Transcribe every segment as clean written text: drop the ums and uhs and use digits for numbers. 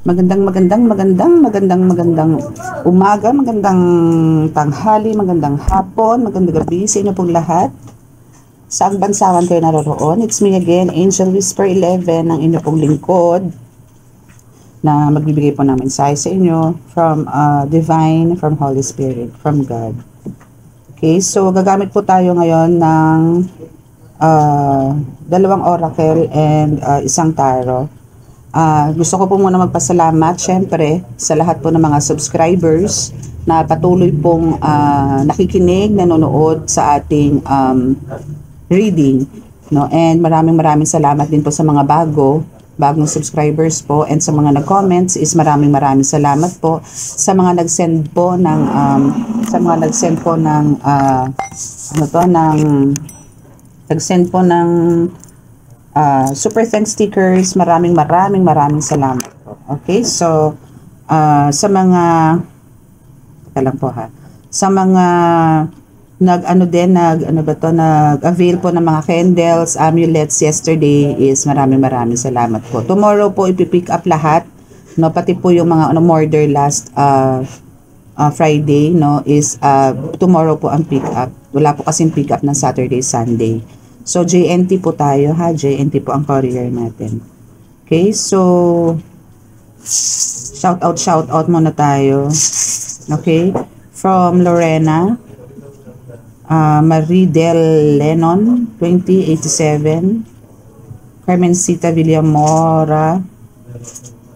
Magandang umaga, magandang tanghali, magandang hapon, magandang gabi sa inyo pong lahat. Saang bansawan kayo naroroon? It's me again, Angel Whisper 11, ang inyo pong lingkod na magbibigay po ng mensahe sa inyo from Divine, from Holy Spirit, from God. Okay, so gagamit po tayo ngayon ng dalawang oracle and isang tarot. Gusto ko po muna magpasalamat syempre sa lahat po ng mga subscribers na patuloy pong nakikinig, nanonood sa ating reading, no? And maraming salamat din po sa mga bagong subscribers po, and sa mga nag-comments is maraming salamat po sa mga nag-send po ng super thanks stickers. Maraming salamat po. Okay, so sa mga nag-avail po ng mga candles, amulets yesterday is maraming salamat po. Tomorrow po ipipick up lahat, no, pati po yung mga order last Friday, no, is tomorrow po ang pick up. Wala po kasing pick up ng Saturday, Sunday. So, JNT po tayo, ha? JNT po ang courier natin. Okay, so, shout out muna tayo. Okay, from Lorena, Marie Del Lennon, 2087, Carmencita Villamora,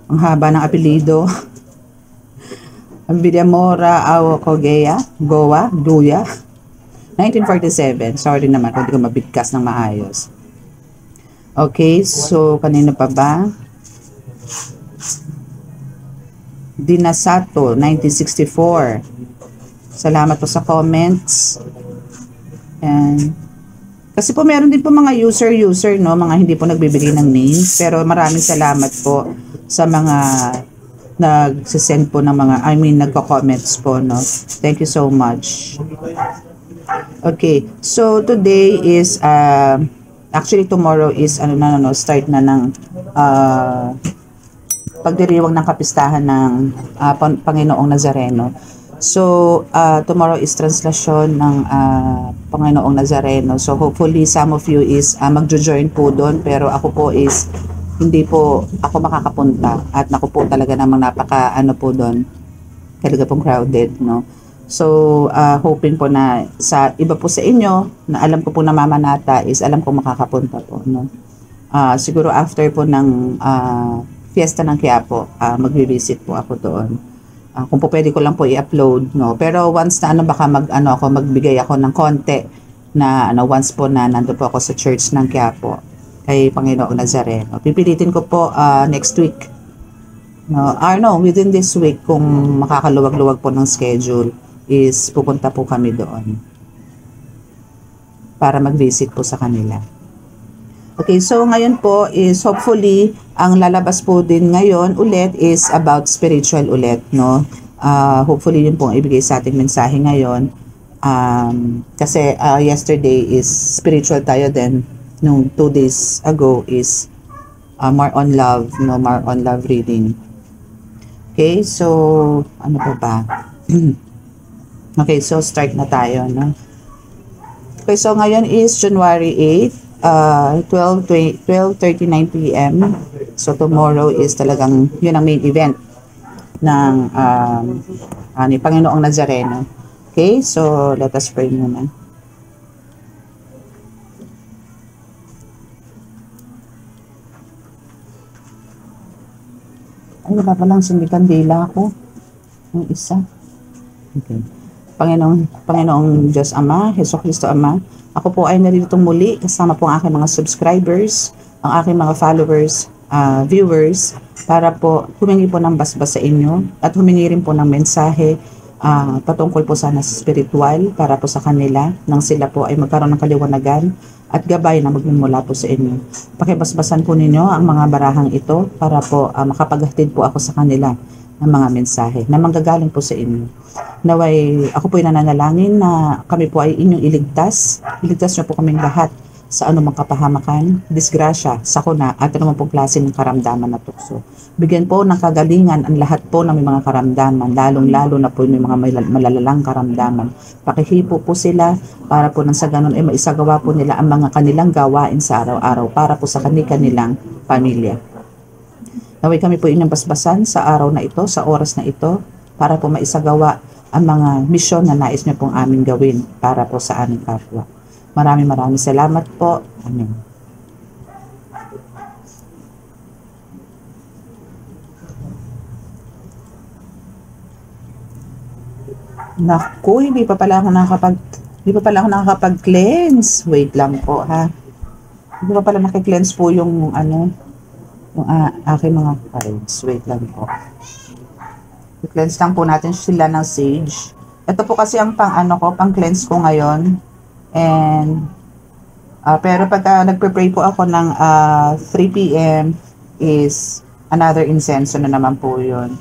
ang haba ng apelido, Villamora Awokogea, Goa, 1947. Sorry naman kung di ko mabigkas ng maayos. Okay, so kanino pa ba? Dinasato, 1964. Salamat po sa comments. And kasi po meron din po mga user, no, mga hindi po nagbibigay ng names, pero maraming salamat po sa mga nagsisend po ng mga, nagko-comments po, no. Thank you so much. Okay, so today is actually tomorrow is start na ng pagdiriwang ng kapistahan ng Panginoong Nazareno. So tomorrow is translation ng Panginoong Nazareno. So hopefully some of you is magjo-join po doon, pero ako po is hindi po ako makakapunta, at naku po talaga namang napaka po doon, talaga pong crowded, no. So, hoping po na sa iba po sa inyo, na alam ko po na mamanata is alam ko makakapunta po, no. Siguro after po ng fiesta ng Quiapo, magvi-visit po ako doon. Kung po pwede ko lang po i-upload, no. Pero once na baka magbigay ako ng konti na once po na nandun po ako sa church ng Quiapo kay Panginoong Nazareno. Pipilitin ko po next week. No, within this week, kung makakaluwag-luwag po ng schedule, is pupunta po kami doon para mag-visit po sa kanila. Okay, so ngayon po is hopefully ang lalabas po din ngayon ulit is about spiritual ulit, no. Hopefully yun po ang ibigay sa ating mensahe ngayon. Kasi yesterday is spiritual tayo, then nung 2 days ago is more on love, no, more on love reading. Okay, so ano pa ba? Okay, so start na tayo, no? Okay, so ngayon is January 8, 12:39 p.m. So tomorrow is talagang yun ang main event ng ni Panginoong Nazareno. Okay, so let us pray muna. Ay, wala palang sindikan dila ko. Yung isa. Okay. Panginoong Diyos Ama, Jesucristo Ama, ako po ay naririto muli kasama po ang aking mga subscribers, ang aking mga followers, viewers, para po humingi po ng basbas sa inyo at humingi rin po ng mensahe patungkol po sana sa spiritual para po sa kanila, nang sila po ay magkaroon ng kaliwanagan at gabay na magmumula po sa inyo. Pakibasbasan po ninyo ang mga barahang ito para po makapaghatid po ako sa kanila ng mga mensahe na manggagaling po sa inyo. Naway, ako po ay nananalangin na kami po ay inyong iligtas. Iligtas niyo po kaming lahat sa anumang kapahamakan, disgrasya, sakuna, at anumang pong klase ng karamdaman na tukso. Bigyan po ng kagalingan ang lahat po ng may mga karamdaman, lalong-lalo na po may mga malalalang karamdaman. Pakihipo po sila para po nang sa ganun ay maisagawa po nila ang mga kanilang gawain sa araw-araw para po sa kanilang pamilya. Naway kami po inyong basbasan sa araw na ito, sa oras na ito, para po maisagawa ang mga misyon na nais niyo pong aming gawin para po sa aming kapwa. Maraming salamat po. Amen. Naku, hindi pa pala ako nakakapag-cleanse. Wait lang po ha. Hindi pa pala nakikleanse po yung aking mga cards. Wait lang po. I-cleanse lang po natin sila ng sage. Ito po kasi ang pang-cleanse ko ngayon. And, pero pagka nagpe-pray po ako ng 3 p.m. is another incense na naman po yun.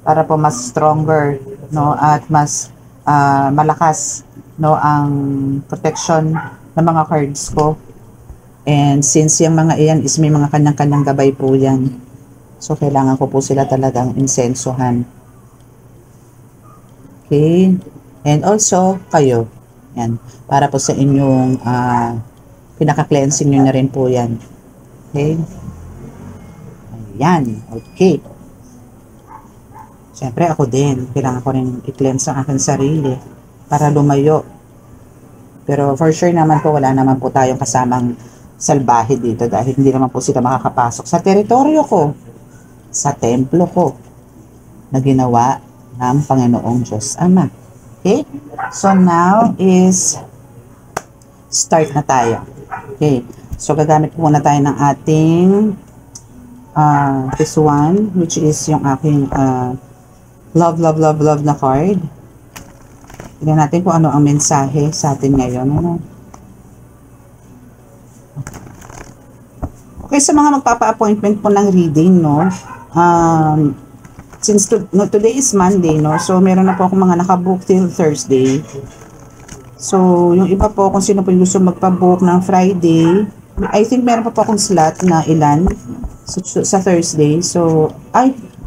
Para po mas stronger, no? At mas malakas, no? Ang protection ng mga cards ko. And since yung mga iyan is may mga kanyang-kanyang gabay po yan. So, kailangan ko po sila talagang insensohan. Okay. And also, kayo. Yan. Para po sa inyong pinaka-cleansing nyo na rin po yan. Okay. Ayan. Okay. Siyempre, ako din. Kailangan ko rin i-cleanse ang aking sarili para lumayo. Pero for sure naman po, wala naman po tayong kasamang salbahe dito dahil hindi naman po sila makakapasok sa teritoryo ko, sa templo ko na ginawa ng Panginoong Diyos Ama. Okay? So now is start na tayo. Okay. So gagamit muna tayo ng ating this one, which is yung aking love na card. Tignan natin kung ano ang mensahe sa atin ngayon. Okay, sa mga magpapa-appointment po ng reading, no? Since today is Monday, no? So, meron na po akong mga nakabook till Thursday. So, yung iba po, kung sino po yung gusto magpa-book ng Friday, I think meron pa po akong slot na ilan sa Thursday. So,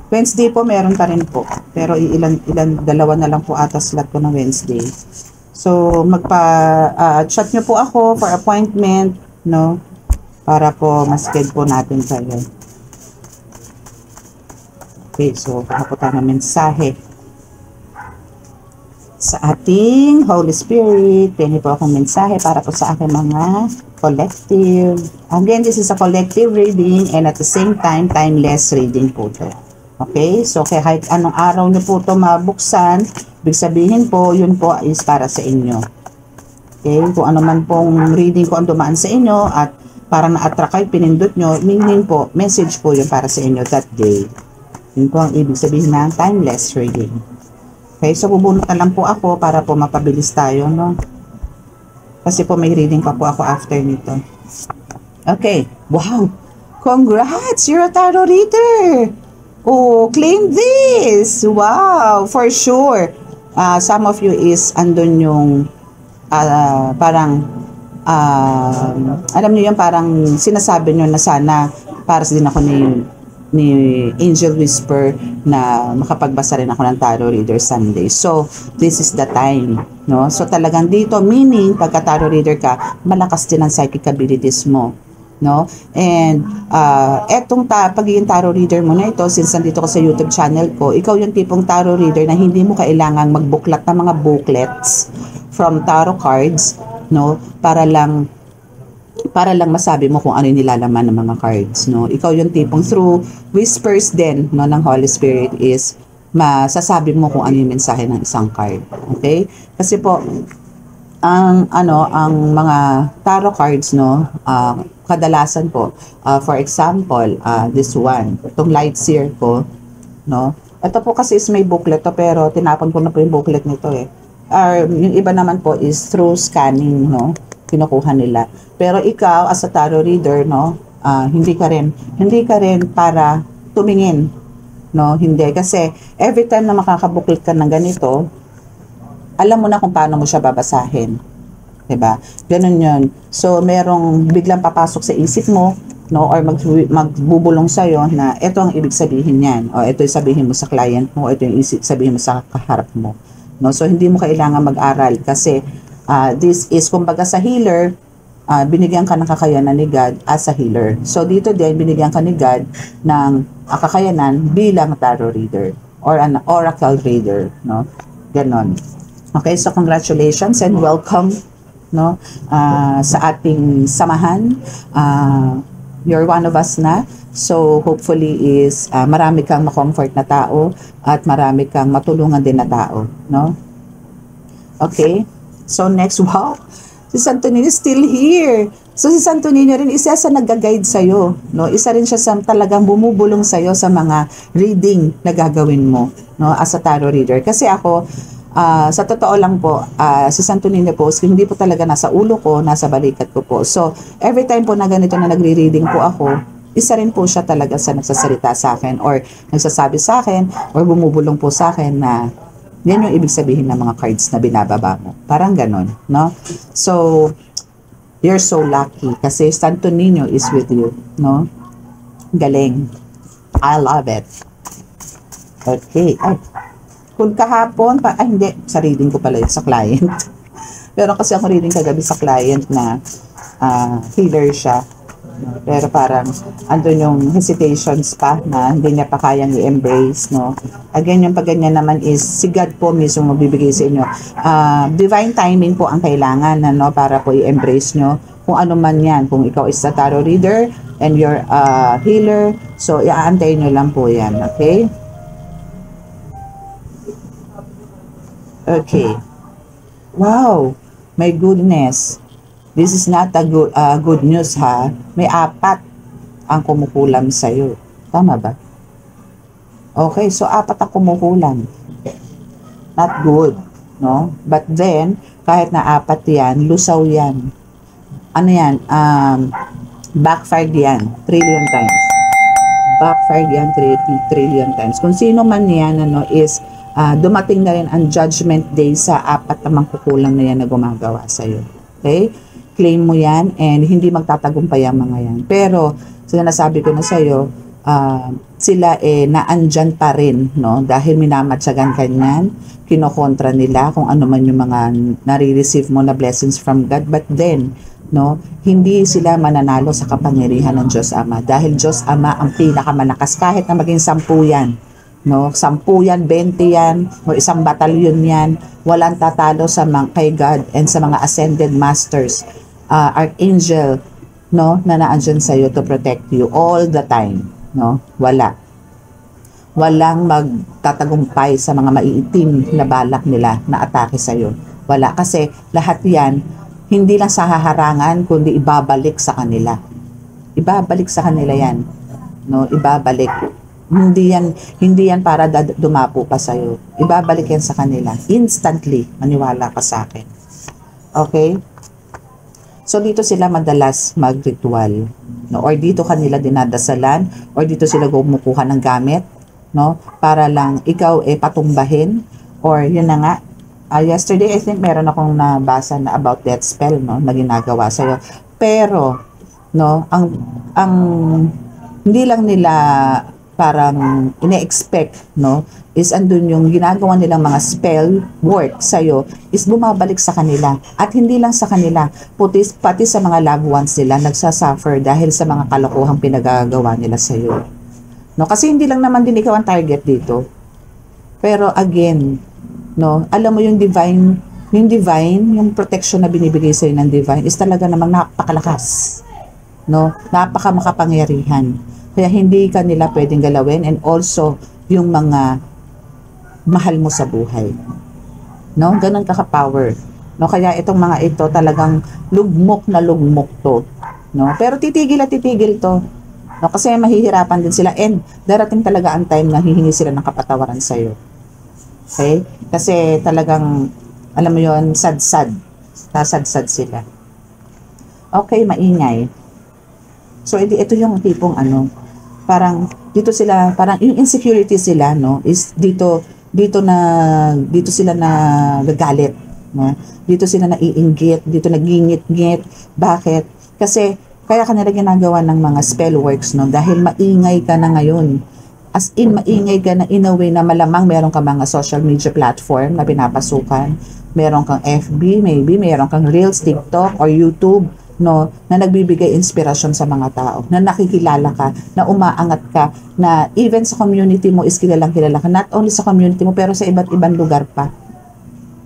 Wednesday po meron pa rin po. Pero dalawa na lang po ata slot ko ng Wednesday. So, chat nyo po ako for appointment, no? Para po mas-schedule po natin kayo. Okay, so baka tayo ng mensahe sa ating Holy Spirit. Pwede po akong mensahe para po sa aking mga collective. Again, this is a collective reading and at the same time, timeless reading po ito. Okay, so kahit anong araw nyo po ito mabuksan, ibig sabihin po, yun po is para sa inyo. Okay, kung ano man pong reading ko ang dumaan sa inyo at parang na-attract kayo, pinindot nyo, meaning po, message po yun para sa inyo that day. Yun po ang ibig sabihin ng timeless reading. Okay, so bubunot na lang po ako para po mapabilis tayo, no? Kasi po may reading pa po ako after nito. Okay, wow! Congrats! You're a tarot reader! Oh, claim this! Wow! For sure! Some of you is andun yung parang alam niyo yan, parang sinasabi niyo na sana para din ako ni Angel Whisper na makapagbasa rin ako ng tarot reader Sunday. So, this is the time, no? So, talagang dito, meaning, pagka tarot reader ka, malakas din ang psychic abilities mo, no? And, etong pagiging tarot reader mo na ito, since nandito ko sa YouTube channel ko, ikaw yung tipong tarot reader na hindi mo kailangang magbuklat ng mga booklets from tarot cards, no, para lang masabi mo kung ano yung nilalaman ng mga cards, no. Ikaw yung tipong through whispers din, no, ng Holy Spirit is masasabi mo kung ano yung mensahe ng isang card. Okay? Kasi po ang mga tarot cards, no, kadalasan po, for example, this one, itong light seer ko, no. Ito po kasi is may booklet to, pero tinapon ko na po yung booklet nito eh. Yung iba naman po is through scanning, no, kinukuha nila. Pero ikaw as a tarot reader, no, hindi ka rin para tumingin, no, hindi, kasi every time na makakabuklit ka ng ganito, alam mo na kung paano mo siya babasahin. 'Diba? Ganun yun. So, merong biglang papasok sa isip mo, no, or magbubulong sa'yo na ito ang ibig sabihin niyan, o ito yung sabihin mo sa client mo, o ito yung sabihin mo sa kaharap mo. No? So, hindi mo kailangan mag-aral kasi this is, kumbaga sa healer, binigyan ka ng kakayanan ni God as a healer. So, dito din, binigyan ka ni God ng kakayanan bilang tarot reader or an oracle reader. No? Ganon. Okay, so congratulations and welcome, no, sa ating samahan. You're one of us na. So hopefully is marami kang ma-comfort na tao at marami kang matulungan din na tao, no? Okay. So next, wow. Si Santo Niño is still here. So si Santo Niño rin isa sa nag-guide sa iyo, no? Isa rin siya sa talagang bumubulong sa iyo sa mga reading na gagawin mo, no, as a tarot reader. Kasi ako sa totoo lang po, si Santo Niño po, hindi po talaga nasa ulo ko, nasa balikat ko po. So, every time po na ganito na nagre-reading po ako, isa rin po siya talaga sa nagsasalita sa akin or nagsasabi sa akin or bumubulong po sa akin na yan yung ibig sabihin ng mga cards na binababa mo. Parang ganon, no? So, you're so lucky kasi Santo Niño is with you, no? Galing. I love it. Okay. Ay. Kung kahapon, hindi, sa reading ko pala yun sa client. Pero kasi ako reading kagabi sa client na healer siya. Pero parang andun yung hesitations pa na hindi niya pa kayang i-embrace, no? Again, yung pagganyan naman is si God po mismo magbibigay sa inyo. Divine timing po ang kailangan, no, para po i-embrace nyo kung ano man yan. Kung ikaw is a tarot reader and you're a healer, so iaantayin nyo lang po yan, okay? Okay. Wow. My goodness. This is not a good news, ha. May 4 ang kumukulam sa'yo. Tama ba? Okay, so 4 ang kumukulam. Not good, no? But then, kahit na 4 yan, lusaw yan. Ano yan? Backfired yan. Trillion times. Backfired yan 3 trillion times. Kung sino man yan, ano, is dumating na rin ang judgment day sa 4 na mangkukulam na yan na gumagawa sa'yo. Okay? Claim mo yan and hindi magtatagumpay ang mga yan. Pero, sinasabi ko na sa'yo, sila naandyan pa rin, no? Dahil minamatsagan ka niyan, kinokontra nila kung ano man yung mga nare-receive mo na blessings from God. But then, no, hindi sila mananalo sa kapangyarihan ng Diyos Ama. Dahil Diyos Ama ang pinakamalakas kahit na maging 10 yan. No, 10 yan, 20 yan, o 1 batalyon yan, walang tatalo sa kay God and sa mga ascended masters, archangel, no, na naandyan sa iyo to protect you all the time, no? Walang magtatagumpay sa mga maiitim na balak nila na atake sa iyo. Wala, kasi lahat yan hindi lang sa haharangan kundi ibabalik sa kanila. Ibabalik sa kanila yan, no? Ibabalik. Hindi yan para dumapo pa sa'yo. Ibabalik yan sa kanila. Instantly, maniwala ka sa akin. Okay? So, dito sila madalas mag-ritual. No? Or dito kanila dinadasalan. Or dito sila gumukuha ng gamit. No? Para lang ikaw patumbahin. Or yun na nga. Yesterday, I think meron akong nabasa na about that spell, no, na ginagawa sa'yo. Pero, no, ang hindi lang nila parang ine-expect, no, is andun yung ginagawa nilang mga spell work sa'yo is bumabalik sa kanila. At hindi lang sa kanila, pati sa mga loved ones nila nagsasuffer dahil sa mga kalokohang pinagagawa nila sa'yo. No, kasi hindi lang naman din ikaw ang target dito. Pero again, no, alam mo yung divine, yung protection na binibigay sa'yo ng divine is talaga namang napakalakas. No, napakamakapangyarihan. Kaya hindi ka nila pwedeng galawin, and also yung mga mahal mo sa buhay. No, ganun ka-power. No, kaya itong mga ito talagang lugmok na lugmok to. No, pero titigil at titigil to. No, kasi mahihirapan din sila, and darating talaga ang time na hihingi sila ng kapatawaran sa iyo. Okay? Kasi talagang alam mo yon, sad-sad. Sad-sad sila. Okay, maingay. So ito yung tipong ano, parang dito sila, parang yung insecurity sila, no, is dito sila na gagalit, No? Dito sila naiinggit, dito nagingit-ngit. Bakit? Kasi kaya kanila ginagawa ng mga spell works, no? Dahil maingay ka na ngayon. As in, maingay ka na in a way na malamang meron ka mga social media platform na pinapasukan. Meron kang FB, maybe, meron kang Reels, TikTok, or YouTube, no, na nagbibigay inspirasyon sa mga tao, na nakikilala ka, na umaangat ka, na even sa community mo is kilala ka, not only sa community mo, pero sa iba't ibang lugar pa.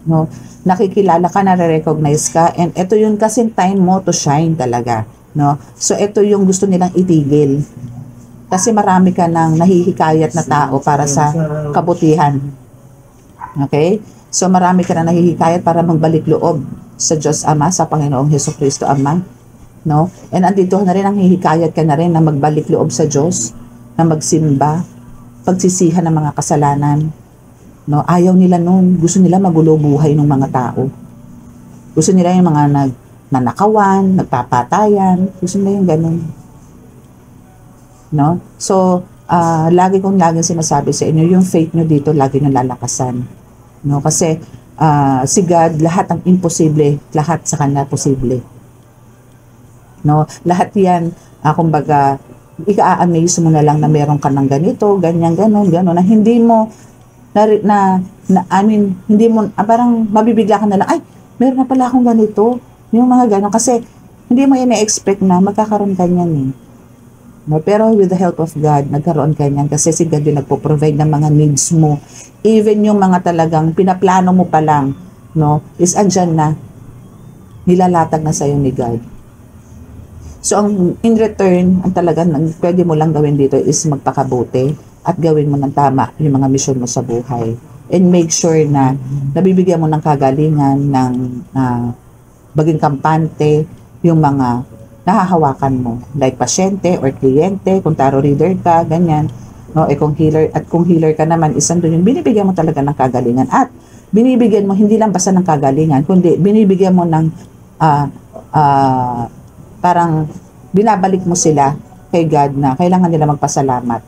No? Nakikilala ka, nare-recognize ka, and ito yung kasing time mo to shine talaga. No? So, ito yung gusto nilang itigil. Kasi marami ka ng nahihikayat na tao para sa kabutihan. Okay? So, marami ka na nahihikayat para magbalik loob sa Diyos Ama, sa Panginoong Hesukristo Ama. No? And andito na rin, ang hihikayat ka na rin na magbalik loob sa Diyos, na magsimba, pagsisihan ng mga kasalanan. No? Ayaw nila nun. Gusto nila magulo buhay ng mga tao. Gusto nila yung mga nanakawan, nagpapatayan. Gusto nila yung ganun. No? So, lagi sinasabi sa inyo, yung faith nyo dito, lagi nyo lalakasan. No? Kasi, si God, lahat ang imposible, lahat sa Kanya posible. No? Lahat yan, kumbaga, ika-amaze mo na lang na meron ka ng ganito, ganyan, ganon, na hindi mo, hindi mo, parang mabibigla ka na lang, ay, meron na pala akong ganito, yung mga ganon, kasi, hindi mo ina-expect na magkakaroon ka niyan eh. No, pero with the help of God, nagkaroon ka niyan kasi si God yung nagpo-provide ng mga needs mo. Even yung mga talagang pinaplano mo pa lang, no, is andyan na, nilalatag na sa'yo ni God. So, in return, ang talagang pwede mo lang gawin dito is magpakabuti at gawin mo ng tama yung mga mission mo sa buhay. And make sure na nabibigyan mo ng kagalingan, ng maging kampante, yung mga nahahawakan mo, like pasyente or kliyente, kung tarot reader ka, ganyan, no, kung healer ka naman, isang doon yung binibigyan mo talaga ng kagalingan, at binibigyan mo hindi lang basta ng kagalingan, kundi binibigyan mo ng parang binabalik mo sila kay God na kailangan nila magpasalamat,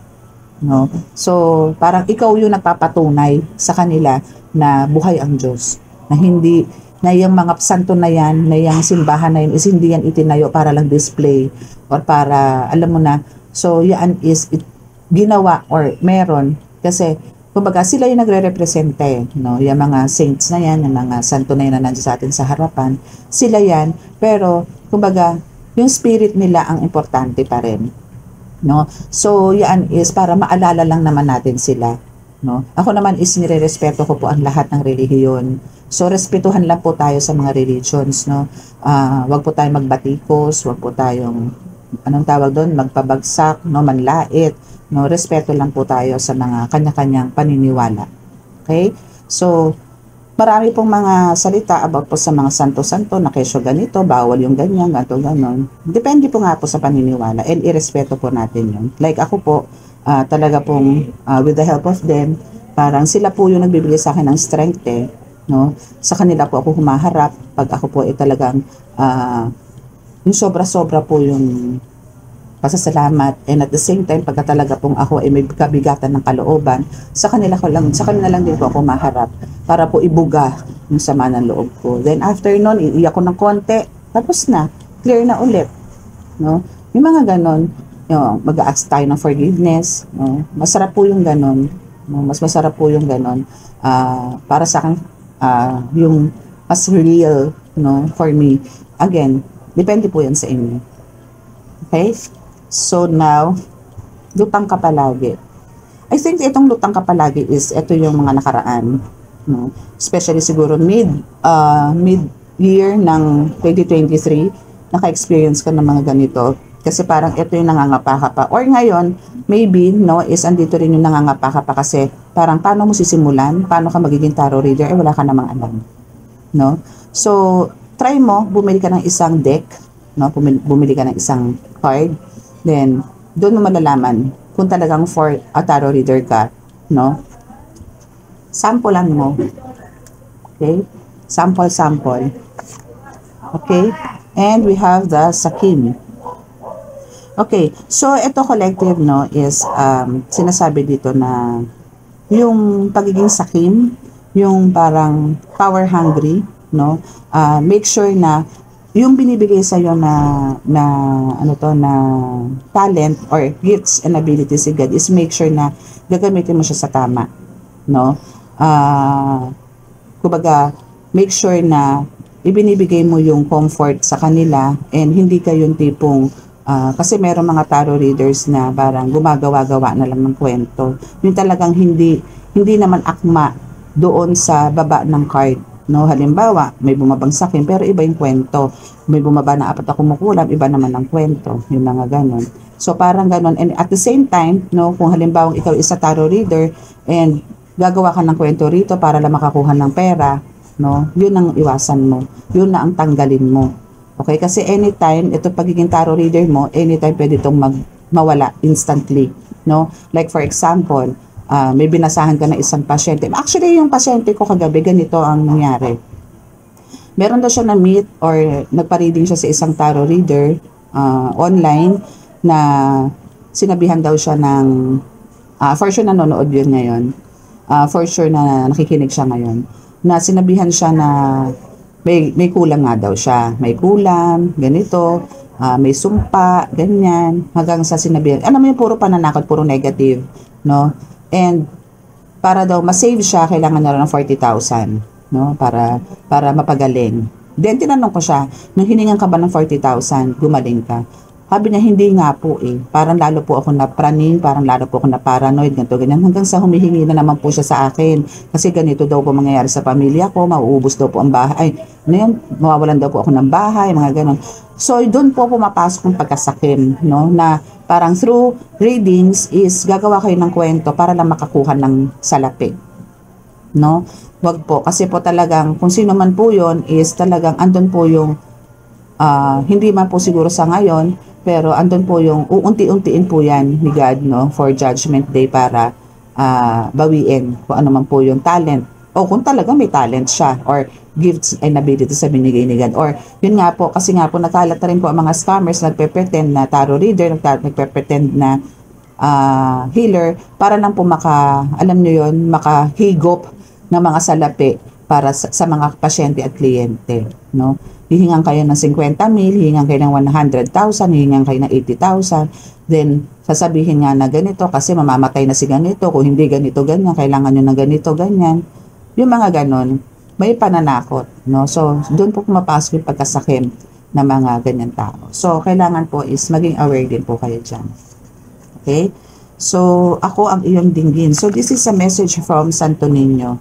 no? So, parang ikaw yung nagpapatunay sa kanila na buhay ang Diyos, na hindi na yung mga santo na yan, na yung simbahan na yun, is hindi yan itinayo para lang display or para, alam mo na, so yan is ginawa or meron kasi, kumbaga, sila yung nagre-represente, no? Yung mga saints na yan, yung mga santo na yan na nandiyan sa atin sa harapan, sila yan, pero, kumbaga, yung spirit nila ang importante pa rin, no? So, yan is para maalala lang naman natin sila, no? Ako naman is nire-respeto ko po ang lahat ng relihiyon. So, respetuhan lang po tayo sa mga religions, no? Wag po tayong magbatikos, wag po tayong, anong tawag doon, magpabagsak, no? Manlait, no? Respeto lang po tayo sa mga kanya-kanyang paniniwala. Okay? So, marami pong mga salita about po sa mga santo-santo na kesyo ganito, bawal yung ganyan, ganito, ganon. Depende po nga po sa paniniwala and irespeto po natin yun. Like ako po, talaga pong with the help of them, parang sila po yung nagbibigay sa akin ng strength eh. No? Sa kanila po ako humaharap pag ako po ay talagang yung sobra-sobra po yung pasasalamat, and at the same time pagka talaga pong ako ay may kabigatan ng kalooban, sa kanila lang din po ako humaharap para po ibuga yung sama ng loob ko. Then after nun, iiyak ko ng konti, tapos na, clear na ulit, no? Yung mga ganon, mag-a-ask tayo ng forgiveness, no? Masarap po yung ganon, no? Mas masarap po yung ganon, para sa akin, yung mas real, no, for me. Again, depende po yan sa inyo. Okay? So now, lutang ka palagi. I think itong lutang ka palagi is, ito yung mga nakaraan, no? Especially siguro mid-year ng 2023, naka-experience ka ng mga ganito. Kasi parang ito yung nangangapa ka pa. Or ngayon, maybe, no, is andito rin yung nangangapa ka pa kasi parang paano mo sisimulan, paano ka magiging tarot reader, wala ka namang alam. No? So, try mo, bumili ka ng isang deck, no? Bumili ka ng isang card, then, doon mo malalaman kung talagang for a tarot reader ka, no? Sampulan mo. Okay? Sample. Okay? And we have the Sakim. Okay, so ito collective, no, is sinasabi dito na yung pagiging sakim, yung parang power hungry, no? Make sure na yung binibigay sa iyo na ano to na talent or gifts and abilities si God is make sure na gagamitin mo siya sa tama, no? Kumbaga, make sure na ibinibigay mo yung comfort sa kanila and hindi ka yung tipong kasi meron mga tarot readers na parang gumagawa-gawa na lang ng kwento. Yung talagang hindi naman akma doon sa baba ng card. No, halimbawa, may bumabagsakin pero iba yung kwento. May bumaba na 4 na kumukulam, iba naman ang kwento. Yung mga ganon. So parang ganon. And at the same time, no, kung halimbawa ikaw isa tarot reader and gagawa ka ng kwento rito para lang makakuha ng pera, no, yun ang iwasan mo. Yun na ang tanggalin mo. Okay? Kasi anytime, ito pagiging tarot reader mo, anytime pwede itong mawala instantly. No? Like for example, may binasahan ka na isang pasyente. Actually, yung pasyente ko kagabi, ganito ang nangyari. Meron daw siya na-meet or nagpa-reading siya sa isang tarot reader online na sinabihan daw siya ng, for sure nanonood yun ngayon, for sure na nakikinig siya ngayon, na sinabihan siya na may kulang nga daw siya. May kulang, ganito, may sumpa, ganyan, hanggang sa sinabihan. Alam mo yung puro pananakot, puro negative, no? And para daw ma-save siya, kailangan niya rin ng 40,000, no? Para mapagaling. Then tinanong ko siya, nung hiningan ka ba ng 40,000, gumaling ka? Sabi niya, hindi nga po eh. Parang lalo po ako napraning, parang lalo po ako na paranoid, ganito, ganyan. Hanggang sa humihingi na naman po siya sa akin. Kasi ganito daw po mangyayari sa pamilya ko, mauubos daw po ang bahay. Ano yun? Mawawalan daw po ako ng bahay, mga ganon. So, doon po pumapasok yung pagkasakim, no? Na parang through readings is gagawa kayo ng kwento para lang makakuha ng salapi. No? Wag po. Kasi po talagang, kung sino man po yun, is talagang andun po yung, hindi man po siguro sa ngayon, pero andun po yung, uunti-untiin po yan ni God, no? For Judgment Day para bawiin kung ano man po yung talent. O kung talaga may talent siya or gifts and abilities sa binigay ni God. Or yun nga po, kasi nga po nakalat na rin po ang mga scammers, nagpe-pretend na tarot reader, nagpe-pretend na healer para lang po alam nyo yun, makahigop ng mga salapi para sa mga pasyente at kliyente, no? Hihingan kayo ng 50,000, hihingan kayo ng 100,000, hihingan kayo ng 80,000, then sasabihin nga na ganito kasi mamamatay na si ganito, kung hindi ganito ganyan, kailangan nyo ng ganito ganyan. Yung mga ganon, may pananakot, no? So, doon po pumapasok yung pagkasakim ng mga ganyan tao. So, kailangan po is maging aware din po kayo dyan. Okay? So, ako ang iyong dinggin. So, this is a message from Santo Niño,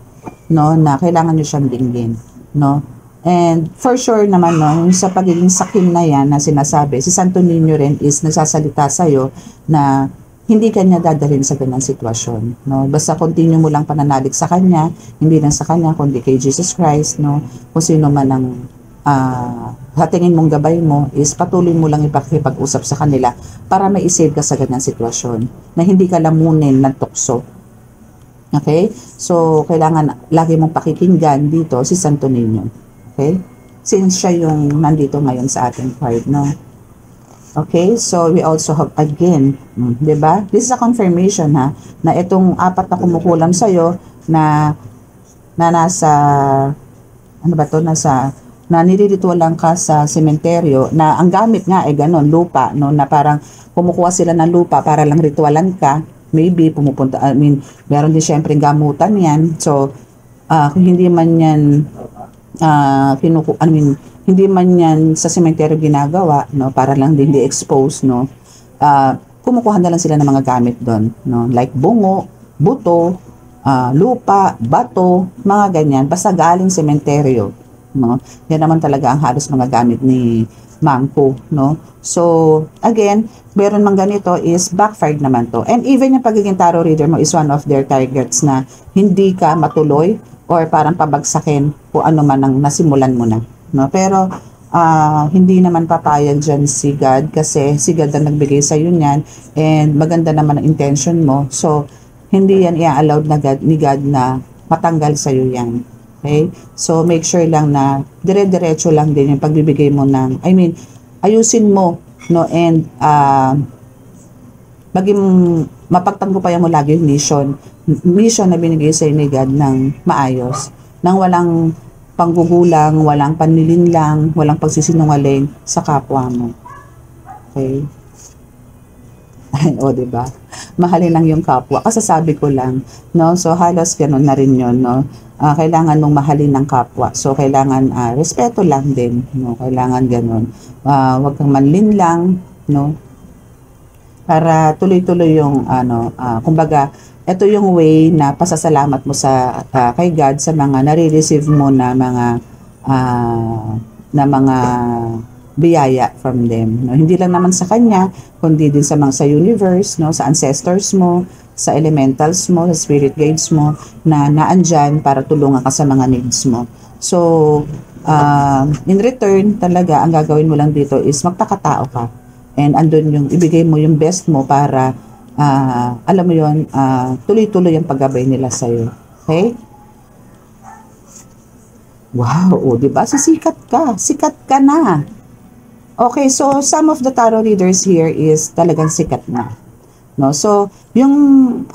no? Na kailangan nyo siyang dinggin, no? And for sure naman, no, sa pagiging sakim na yan na sinasabi, si Santo Niño rin is nagsasalita sa'yo na hindi kanya dadalhin sa ganang sitwasyon, no? Basta continue mo lang pananalig sa kanya, hindi lang sa kanya, kundi kay Jesus Christ, no? Kung sino man ang sa tingin mong gabay mo is patuloy mo lang ipakipag-usap sa kanila para ma-save ka sa ganang sitwasyon na hindi ka lamunin ng tukso. Okay? So, kailangan lagi mong pakikinggan dito si Santo Niño. Okay? Since siya yung nandito ngayon sa ating card, no? Okay? So, we also have again, diba? This is a confirmation, ha? Na itong 4 na kumukulam sa'yo na nasa, ano ba to? Na niliritualan ka sa sementeryo, na ang gamit nga ay ganon, lupa, no? Na parang kumukuha sila ng lupa para lang ritualan ka. Maybe, pumupunta, meron din syempre gamutan yan. So, kung hindi man yan, hindi man yan sa sementeryo ginagawa, no, para lang din di-expose, no, kumukuha na lang sila ng mga gamit doon, no, like bungo, buto, lupa, bato, mga ganyan, basta galing sementeryo, no. Yan naman talaga ang halos mga gamit ni Mangko, no. So, again, meron mang ganito is backfired naman to. And even yung pagiging tarot reader mo is one of their targets na hindi ka matuloy or parang pabagsakin kung ano man ang nasimulan mo na, no? Pero hindi naman papayag dyan si God kasi si God ang nagbigay sa iyo niyan and maganda naman ang intention mo. So, hindi yan i-allowed na ni God na matanggal sa iyo yan. Okay? So, make sure lang na dire-diretso lang din yung pagbibigay mo ng, ayusin mo, no? And maging mapagtagumpayan mo lagi yung mission na binigay sa ni God ng maayos, nang walang panggugulang, walang panlilinlang, walang pagsisinungaling sa kapwa mo. Okay? O, diba? Mahalin lang yung kapwa. Kasasabi ko lang, no? So, halos ganun na rin yun, no? Kailangan mong mahalin ng kapwa. So, kailangan respeto lang din, no? Kailangan ganun. Huwag kang manlinlang, no? Para tuloy-tuloy yung, kumbaga, ito yung way na pasasalamat mo sa kay God sa mga nare-receive mo na mga biyaya from them, no? Hindi lang naman sa kanya, kundi din sa universe, no? Sa ancestors mo, sa elementals mo, sa spirit guides mo na naandyan para tulungan ka sa mga needs mo. So, in return talaga, ang gagawin mo lang dito is magpakatao ka. And andun yung ibigay mo yung best mo para alam mo yun, tuloy-tuloy ang paggabay nila sa'yo. Okay? Wow, oh, diba? Sikat ka na. Okay, so some of the tarot readers here is talagang sikat na. No? So, yung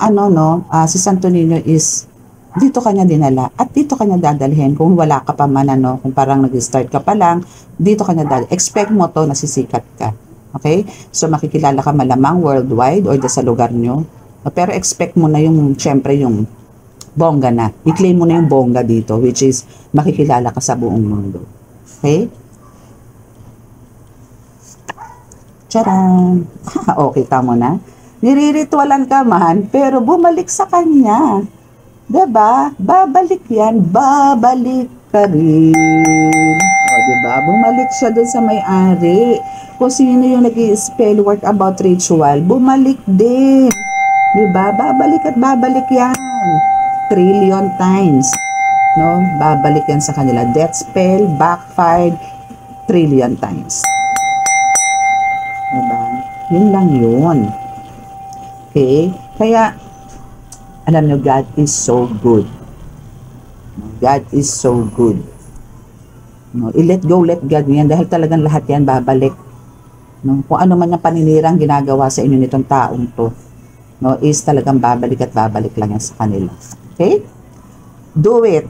si Santo Niño is dito kanya dinala at dito kanya dadalhin kung wala ka pa man, kung parang nag-start ka pa lang, dito kanya dadalhin. Expect mo to na sisikat ka. Okay? So, makikilala ka malamang worldwide or sa lugar nyo. Pero expect mo na yung, syempre, yung bongga na. I-claim mo na yung bongga dito, which is makikilala ka sa buong mundo. Okay? Charan! Okay, tamo na. Niriritualan ka man, pero bumalik sa kanya. Diba? Babalik yan. Babalik ka rin. O, diba? Bumalik siya dun sa may-ari. Kung sino yung nag-spell work about ritual, bumalik din. Diba? Babalik at babalik yan. Trillion times. No? Babalik yan sa kanila. Death spell, backfired, trillion times. Diba? Yun lang yun. Okay? Kaya, alam nyo, God is so good. God is so good. No, i-let go, let God yan. Dahil talagang lahat yan babalik. No? Kung ano man yung paninirang ginagawa sa inyo nitong taong to, no, is talagang babalik at babalik lang yan sa kanila. Okay? Do it.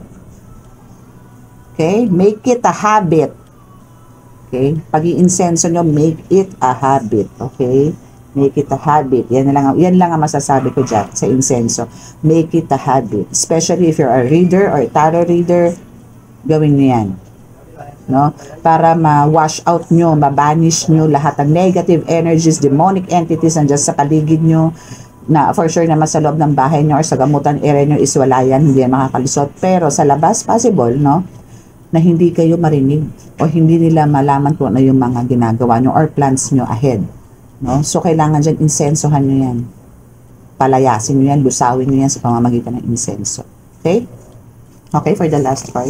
Okay? Make it a habit. Okay? Pag-i-insenso nyo, make it a habit. Okay? Make it a habit. Yan lang ang masasabi ko dyan sa insenso. Make it a habit. Especially if you're a reader or a tarot reader, gawin nyo yan. No? Para ma-wash out nyo, ma-banish nyo lahat ng negative energies, demonic entities nandiyan sa paligid nyo, na for sure naman sa loob ng bahay nyo or sa gamutan area nyo is wala yan, hindi yan makakalusot. Pero sa labas, possible, no? Na hindi kayo marinig o hindi nila malaman kung ano yung mga ginagawa nyo or plans nyo ahead. No? So, kailangan dyan, insensohan nyo yan. Palayasin nyo yan, lusawin nyo yan sa pamamagitan ng insenso. Okay? Okay, for the last part.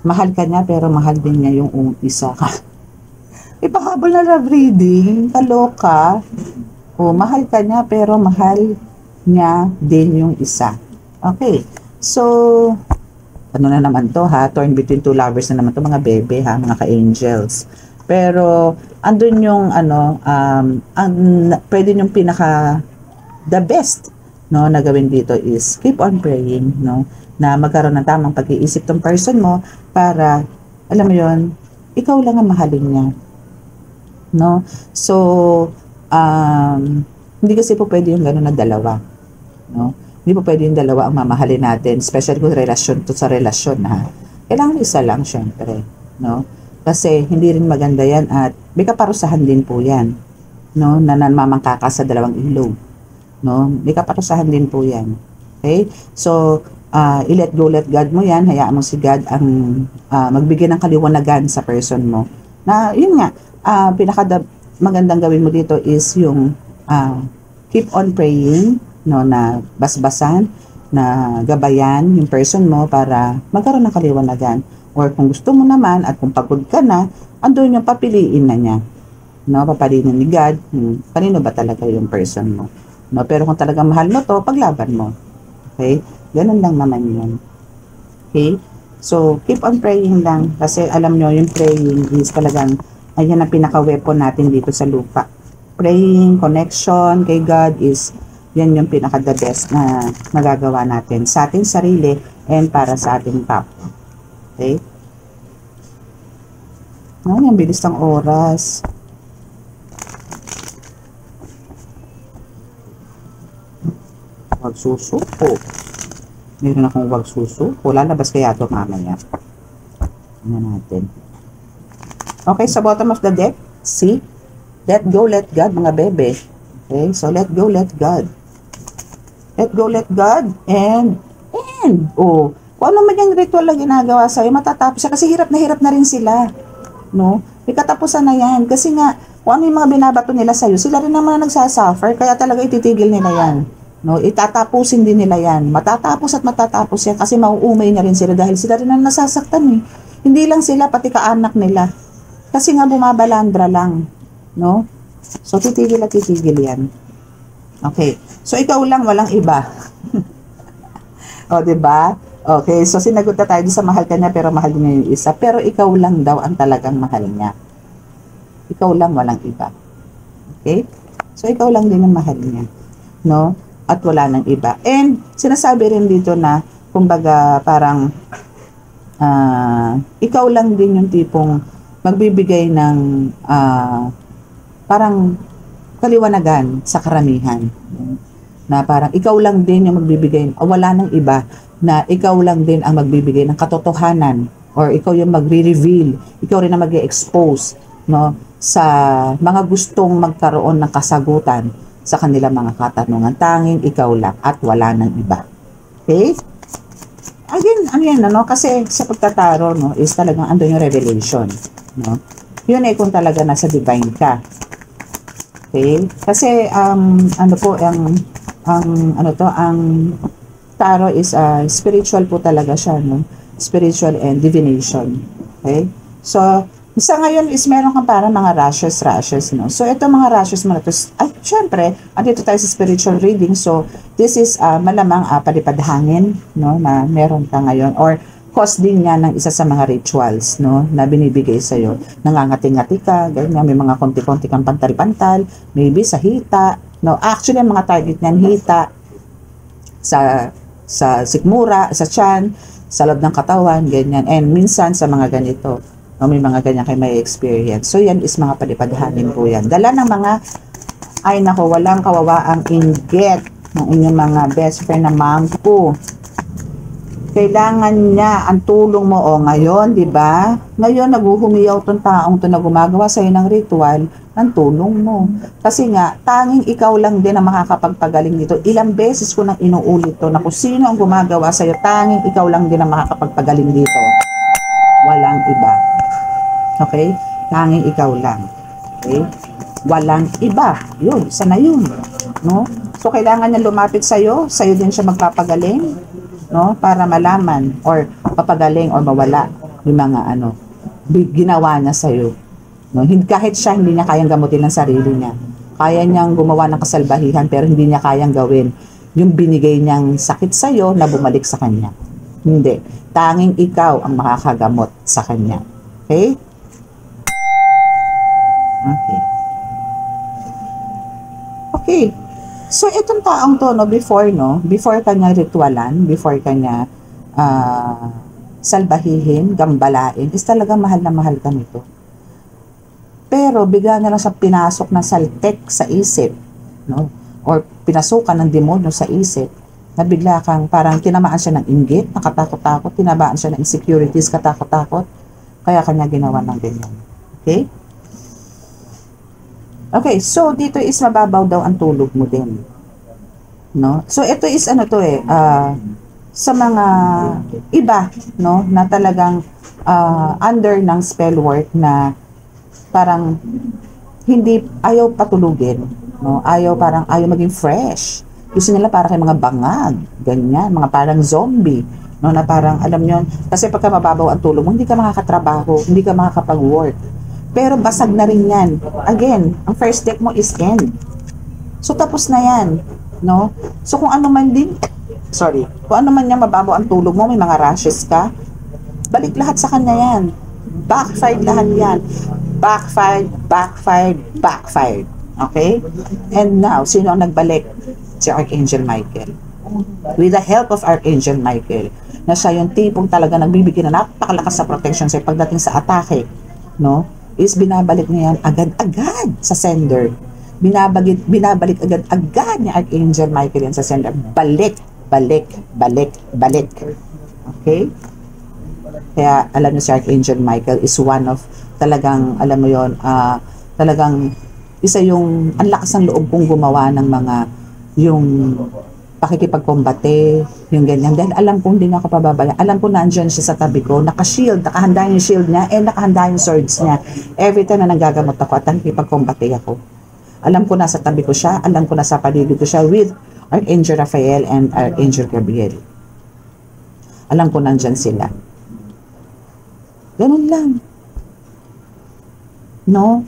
Mahal ka niya, pero mahal din niya yung isa ka. Ipahabol na love reading, kaloka. O, mahal ka niya, pero mahal niya din yung isa. Okay, so, ano na naman to ha, torn between two lovers na naman to, mga bebe ha, mga ka-angels. Pero andun yung pwede yung pinaka the best, no, na gawin dito is keep on praying, no, na magkaroon ng tamang pag-iisip tong person mo para alam mo yon, ikaw lang ang mahalin niya, no. So hindi kasi po pwede yung gano'n na dalawa, no. Hindi po pwede yung dalawa ang mamahalin natin, especially kung relasyon to sa relasyon, ha. Kailangan isa lang, syempre, no? Kasi hindi rin maganda yan at may kaparusahan din po yan, no? Na namamangka ka sa dalawang ilog, no? May kaparusahan din po yan. Okay? So, i-let go, let God mo yan. Hayaan mo si God ang magbigay ng kaliwanagan sa person mo. Na, yun nga, magandang gawin mo dito is yung keep on praying, no, na basbasan, na gabayan yung person mo para magkaroon ng kaliwanagan. Or kung gusto mo naman at kung pagod ka na, andun yung papiliin na niya. No, papaliin ni God, kanino ba talaga yung person mo. No, pero kung talagang mahal mo to, paglaban mo. Okay? Ganun lang naman yun. Okay? So, keep on praying lang. Kasi alam nyo, yung praying is talagang, ayan ang pinaka-weapon natin dito sa lupa. Praying, connection kay God is, yan yung pinaka-the best na magagawa natin sa ating sarili and para sa ating kapwa. Okay? Ay, ang bilis ng oras. Wag susuko. Meron akong wag susuko. Lalabas kaya ito mamaya. Tingnan natin. Okay, sa bottom of the deck, see? Let go, let God, mga bebe. Okay, so let go, let God. Let go, let God, and, oh, kung ano man yung ritual na ginagawa sa'yo, matatapos siya. Kasi hirap na rin sila. No? May katapusan na yan. Kasi nga, kung ano yung mga binabato nila sa'yo, sila rin naman ang nagsasuffer, kaya talaga ititigil nila yan. No? Itatapusin din nila yan. Matatapos at matatapos yan kasi mauumay na rin sila dahil sila rin ang nasasaktan eh. Hindi lang sila, pati kaanak nila. Kasi nga bumabalandra lang. No? So, titigil at titigil yan. Okay. So, ikaw lang, walang iba. O, diba? Okay. So, sinagot na tayo sa mahal ka niya, pero mahal niya yung isa. Pero ikaw lang daw ang talagang mahal niya. Ikaw lang, walang iba. Okay? So, ikaw lang din ang mahal niya. No? At wala nang iba. And, sinasabi rin dito na, kumbaga, parang, ikaw lang din yung tipong magbibigay ng, parang, kaliwanagan sa karamihan. Na parang ikaw lang din yung magbibigay, wala nang iba, na ikaw lang din ang magbibigay ng katotohanan or ikaw yung magre-reveal, ikaw rin ang mag-expose, no, sa mga gustong magkaroon ng kasagutan sa kanilang mga katanungan. Tanging ikaw lang at wala nang iba. Okay? Again, ano yan, no? Kasi sa pagtataro, no, is talagang andun yung revelation. No? Yun ay kung talaga nasa divine ka. Okay? Kasi ano po ang tarot is spiritual po talaga siya, no? Spiritual and divination. Okay? So, sa ngayon is meron kang parang mga rashes, no? So, ito mga rashes mo na to, ay, syempre, andito tayo sa spiritual reading. So, this is malamang palipadhangin, no? Na meron ka ngayon or cause din niya ng isa sa mga rituals, no, na binibigay sa iyo. Nangangati-ngati ka, ganyan, may mga konti-konti kang pantal-pantal, maybe sa hita, no. Actually, ang mga target niyan hita sa sikmura, sa tiyan, sa loob ng katawan, ganyan. And minsan sa mga ganito, no, may mga ganyan kayo may experience. So, yan is mga palipadhanin po yan. Dala ng mga, ay nako, walang kawawaang inggit ng inyong mga best friend na mangko. Kailangan niya ang tulong mo o ngayon, di ba? Ngayon naguhumiyaw tong taong to na gumagawa sa iyo ng ritual ng tulong mo. Kasi nga tanging ikaw lang din ang makakapagpagaling nito. Ilang beses ko nang inuulit to na kung sino ang gumagawa sa iyo, tanging ikaw lang din ang makakapagpagaling dito. Walang iba. Okay? Tanging ikaw lang. Okay? Walang iba. Yun, isa na yun. No? So kailangan niya lumapit sa iyo din siya magpapagaling. No, para malaman or papagaling or mawala yung mga ginawa niya sa iyo. No, kahit siya hindi niya kayang gamutin ang sarili niya. Kaya niyang gumawa ng kasalbahihan pero hindi niya kayang gawin yung binigay niyang sakit sa iyo na bumalik sa kanya. Hindi. Tanging ikaw ang makakagamot sa kanya. Okay? Okay. Okay. So, itong taong to, no, before kanya ritualan, before kanya salbahihin, gambalain, is talaga mahal na mahal ka nito. Pero, bigla na lang siya pinasok na saltek sa isip, no? Or pinasukan ng demonyo sa isip, na bigla kang parang tinamaan siya ng inggit, nakatakot-takot, tinabaan siya ng insecurities, katakot-takot, kaya kanya ginawa ng ganyan. Okay? Okay, so dito is mababaw daw ang tulog mo din. No? So ito is sa mga iba, no, na talagang under ng spell work na parang hindi ayaw patulugin, no? Ayaw maging fresh. Gusto nila para kay mga bangag, ganyan, mga parang zombie, no, na parang alam niyo, kasi pagka mababaw ang tulog mo, hindi ka makakatrabaho, hindi ka makakapag-work. Pero basag na rin yan. Again, ang first step mo is end. So, tapos na yan. No? So, kung ano man yung mababaw ang tulog mo, may mga rashes ka, balik lahat sa kanya yan. Backfired lahat yan. Backfired. Okay? And now, sino ang nagbalik? Si Archangel Michael. With the help of Archangel Michael, na siya yung tipong talaga nagbibigay na napakalakas sa protection sa pagdating sa atake, no? Is binabalik niya yan agad-agad sa sender. Binabalik agad-agad ni Archangel Michael yan sa sender. Balik. Okay? Kaya alam niyo si Archangel Michael is one of talagang, alam mo yon, talagang isa yung ang lakas ng loob kong gumawa ng mga yung pakikipagkombate, yung ganyan. Dahil alam kong hindi niya ako pababaya. Alam ko nandiyan siya sa tabi ko, naka-shield, nakahanda yung shield niya, and nakahanda yung swords niya. Every time na nagagamot ako at nakikipagkombate ako. Alam ko nasa tabi ko siya, alam ko nasa paligid ko siya with Archangel Raphael and Archangel Gabriel. Alam ko nandiyan sila. Ganun lang. No?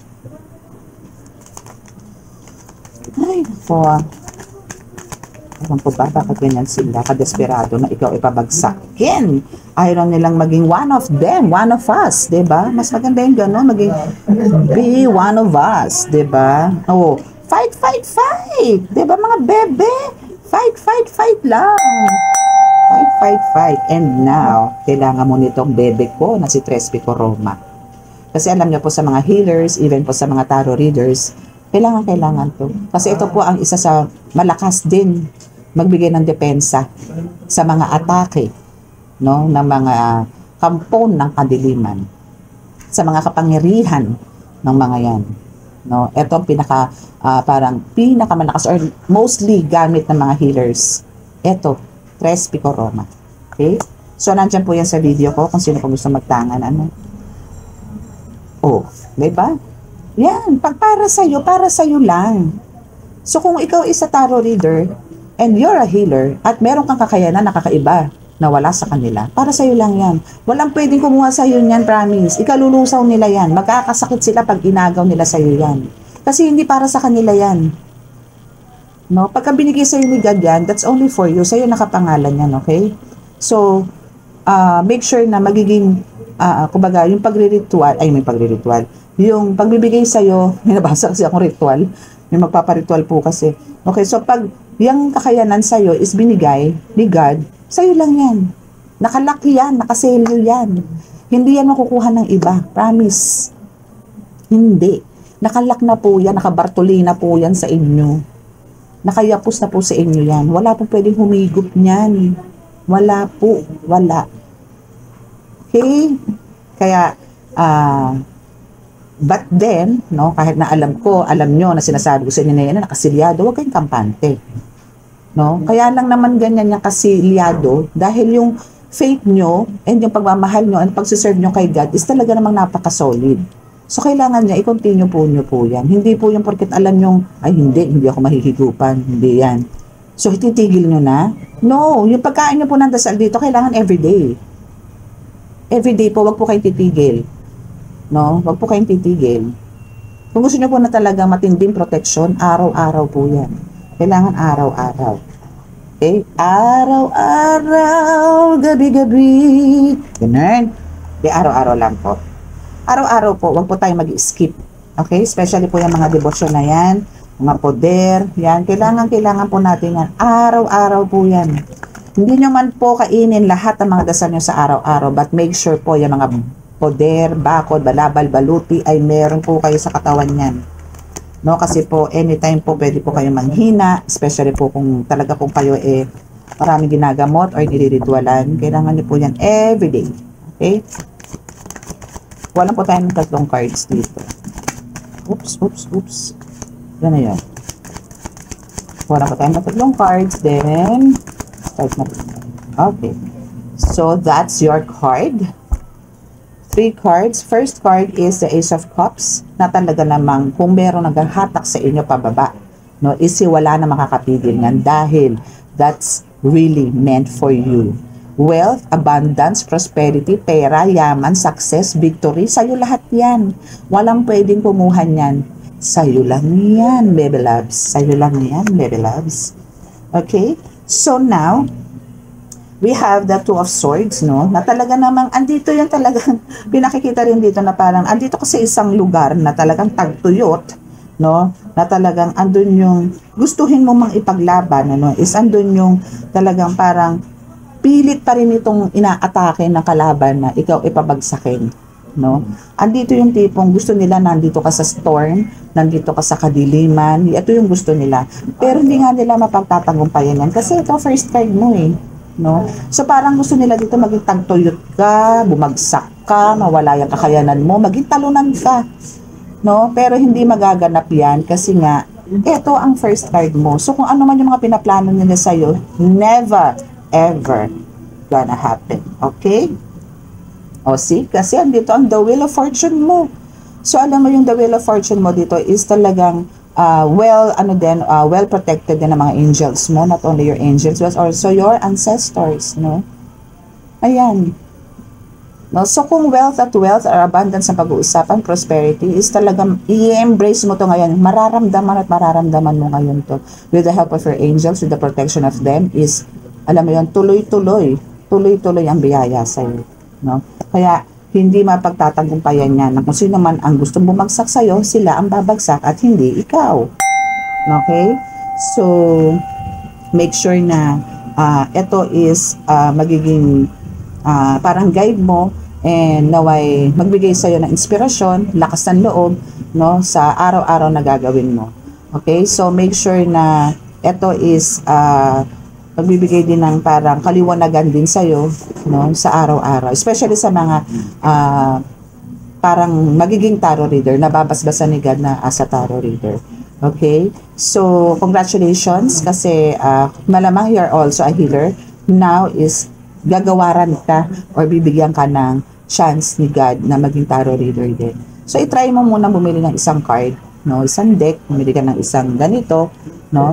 Ay, po. Alam ko ba, bakit ganyan sila kadesperado na ikaw ipabagsakin? Ayaw nilang maging one of them, one of us, diba? Mas maganda yung gano'n, maging be one of us, diba? Oh, fight, diba mga bebe? Fight lang. Fight. And now, kailangan mo nitong bebe ko na si Trespi Coroma. Kasi alam niyo po sa mga healers, even po sa mga tarot readers, kailangan to. Kasi ito po ang isa sa malakas din magbigay ng depensa sa mga atake, no, ng mga kampon ng kadiliman, sa mga kapangyarihan ng mga yan, no. Ito pinaka parang pinakamalakas or mostly gamit ng mga healers. Ito, Trespi Coroma. Okay? So nandiyan po yan sa video ko kung sino po gusto magtangan, ano. Oh, diba? Yan, para sa'yo lang. So kung ikaw is a tarot reader and you're a healer at meron kang kakayanan na kakaiba na wala sa kanila, para sa'yo lang yan. Walang pwedeng kumuha sa'yo yan, promise. Ikalulusaw nila yan. Magkakasakit sila pag inagaw nila sa'yo yan. Kasi hindi para sa kanila yan. No? Pagka binigay sa'yo ni God yan, that's only for you. Sa'yo nakapangalan yan, okay? So, make sure na magiging, kumbaga, yung yung pagbibigay sa'yo, may nabasa kasi akong ritual, may magpaparitual po kasi. Okay, so pag yung kakayanan sa'yo is binigay ni God, sa'yo lang yan. Nakalaki yan, nakaselyo yan. Hindi yan makukuha ng iba, promise. Hindi. Nakalak na po yan, nakabartuli na po yan sa inyo. Nakayapos na po sa inyo yan. Wala po pwedeng humigop niyan. Wala po, wala. Okay? Kaya, but then, no, kahit na alam nyo na sinasabi ko sa inyo na yan na nakasilyado, huwag kayong kampante. No? Kaya lang naman ganyan yung kasilyado dahil yung faith nyo and yung pagmamahal nyo and pagsiserve nyo kay God is talaga namang napaka-solid. So, kailangan niya, i-continue po nyo po yan. Hindi po yung porket alam nyo, ay hindi ako mahihigupan. Hindi yan. So, ititigil nyo na? No, yung pagkain nyo po ng dasal dito, kailangan everyday. Everyday po, wag po kayong titigil. No? Wag po kayong titigil. Kung gusto nyo po na talaga matinding protection, araw-araw po yan. Kailangan araw-araw. Okay? Araw-araw, gabi-gabi. Ganun. Okay, araw-araw lang po. Araw-araw po, wag po tayong mag-skip. Okay? Especially po yung mga devotion na yan, mga poder, yan. Kailangan po natin yan. Araw-araw po yan. Hindi nyo man po kainin lahat ng mga dasal nyo sa araw-araw, but make sure po yung mga poder, bakod, balabal, baluti ay meron po kayo sa katawan yan. No, kasi po anytime po pwede po kayo manghina, especially po kung talaga kung kayo maraming ginagamot or niliritualan, kailangan niyo po yan everyday. Okay? Wala po tayong tatlong cards dito. Oops. Yan na yan. Wala po tayong tatlong cards, then start na. Okay. So that's your card. 3 cards. First card is the Ace of Cups, na talaga namang kung meron naghahatak sa inyo pababa, no, wala na makakapigil niyan dahil that's really meant for you. Wealth, abundance, prosperity, pera, yaman, success, victory, sa'yo lahat yan. Walang pwedeng kumuha niyan. Sa'yo lang yan, baby loves. Sa'yo lang yan, baby loves. Okay? So now, we have the Two of Swords, no? Na talaga namang, andito yan talagang, pinakikita rin dito na parang, andito ko sa isang lugar na talagang tagtuyot, no? Na talagang andun yung, gustuhin mo mang ipaglaban, ano? Is andun yung talagang parang, pilit pa rin itong inaatake ng kalaban na ikaw ipabagsakin, no? Andito yung tipong gusto nila, nandito ka sa storm, nandito ka sa kadiliman, ito yung gusto nila. Pero hindi nga nila mapagtatagumpayan yan kasi ito first card mo eh, no? So parang gusto nila dito maging tagtuyot ka, bumagsak ka, mawala yung kakayanan mo, maging talunan ka, no? Pero hindi magaganap yan kasi nga ito ang first card mo. So kung ano man yung mga pinaplano nila sa'yo, never ever gonna happen. Okay? O see? Kasi andito ang the wheel of fortune mo. So alam mo yung the wheel of fortune mo dito is talagang well protected din ng mga angels mo. Not only your angels but also your ancestors, no? Ayan. No? So kung wealth or abundance ang pag-uusapan, prosperity is talagang i-embrace mo to ngayon. Mararamdaman mo ngayon to. With the help of your angels, with the protection of them is, alam mo yun, tuloy-tuloy ang biyaya sa'yo, no? Kaya, hindi mapagtatagumpayan yan na kung sino man ang gustong bumagsak sa'yo, sila ang babagsak at hindi ikaw. Okay? So, make sure na ito is magiging parang guide mo and naway magbigay sa'yo ng inspirasyon, lakas ng loob, no, sa araw-araw na gagawin mo. Okay? So, make sure na ito is magbibigay din ng parang kaliwanagan din sa'yo, no, sa araw-araw. Especially sa mga parang magiging tarot reader, nababasbasan ni God na as a tarot reader. Okay? So, congratulations kasi malamang you're also a healer. Now is gagawaran ka or bibigyan ka ng chance ni God na maging tarot reader din. So, itry mo muna bumili ng isang card, no, isang deck, bumili ka ng isang ganito, no,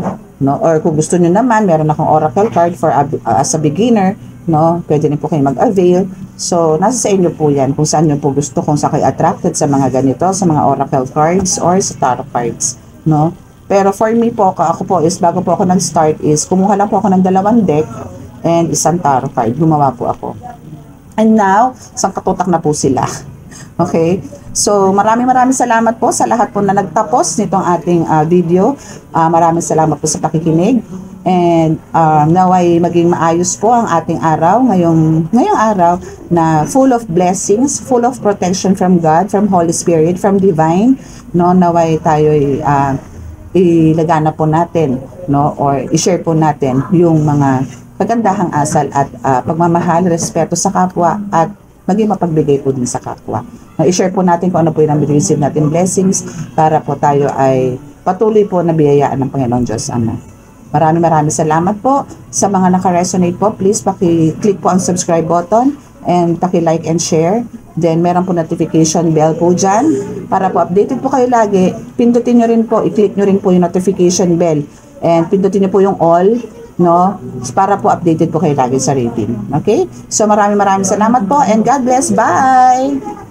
or kung gusto niyo naman, meron akong oracle card for as a beginner, no, pwede rin po kayo mag-avail. So, nasa sa inyo po yan, kung saan niyo po gusto, kung saan kayo attracted sa mga ganito, sa mga oracle cards or sa tarot cards, no. Pero for me po, ako po is, bago po ako nag-start is, kumuha lang po ako ng 2 deck and isang tarot card. Gumawa po ako. And now, isang katutak na po sila. Okay? So, maraming salamat po sa lahat po na nagtapos nitong ating video. Maraming salamat po sa pakikinig. And naway maging maayos po ang ating araw, ngayong araw na full of blessings, full of protection from God, from Holy Spirit, from Divine. No, naway tayo ilagana po natin, no, or i-share po natin yung mga kagandahang asal at pagmamahal, respeto sa kapwa at maging mapagbigay po din sa kapwa. I-share po natin kung ano po yung receive natin blessings para po tayo ay patuloy po na biyayaan ng Panginoon Diyos Ama. Maraming salamat po. Sa mga naka-resonate po, please paki-click po ang subscribe button and paki-like and share. Then meron po notification bell po dyan para po updated po kayo lagi. Pindutin nyo rin po, i-click nyo rin po yung notification bell and pindutin nyo po yung all, no, para po updated po kayo lagi sa reading. Okay? So maraming salamat po and God bless. Bye!